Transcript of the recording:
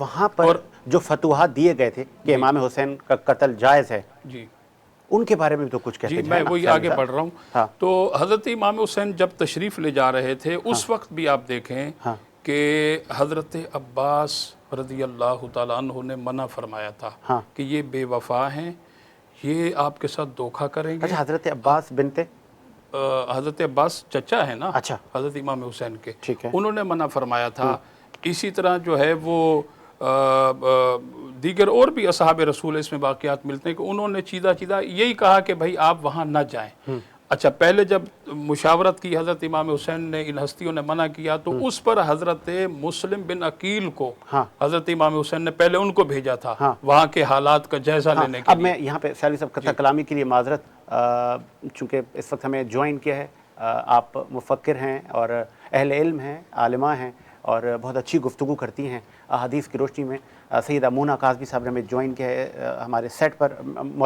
وہاں پر جو فتوحات دیے گئے تھے کہ امام حسین کا قتل جائز ہے، جی ان کے بارے میں بھی تو کچھ کہتے جی ہیں میں نا وہی سیاسی آگے صاحب؟ بڑھ رہا ہوں۔ ہاں تو حضرت امام حسین جب تشریف لے جا رہے تھے اس وقت بھی آپ دیکھیں ہاں کہ حضرت عباس رضی اللہ تعالیٰ عنہ نے منع فرمایا تھا ہاں کہ یہ بے وفا ہیں، یہ آپ کے ساتھ دھوکہ کریں گے۔ اچھا، حضرت عباس بنتے حضرت عباس چچا ہے نا اچھا حضرت امام حسین کے، ٹھیک ہے انہوں نے منع فرمایا تھا۔ اسی طرح جو ہے وہ دیگر اور بھی اصحاب رسول اس میں واقعات ملتے ہیں کہ انہوں نے چیدہ یہی کہا کہ بھائی آپ وہاں نہ جائیں۔ اچھا، پہلے جب مشاورت کی حضرت امام حسین نے، ان ہستیوں نے منع کیا تو اس پر حضرت مسلم بن عقیل کو ہاں حضرت امام حسین نے پہلے ان کو بھیجا تھا ہاں وہاں کے حالات کا جائزہ ہاں لینے کے اب لیے۔ میں یہاں پہ سیالی صاحب قطع کلامی کے لیے معذرت، چونکہ اس وقت ہمیں جوائن کیا ہے، آپ مفکر ہیں اور اہل علم ہیں، عالمہ ہیں اور بہت اچھی گفتگو کرتی ہیں احادیث کی روشنی میں۔ سیدہ مونا قاظمی صاحب نے ہمیں جوائن کیا ہے ہمارے سیٹ پر۔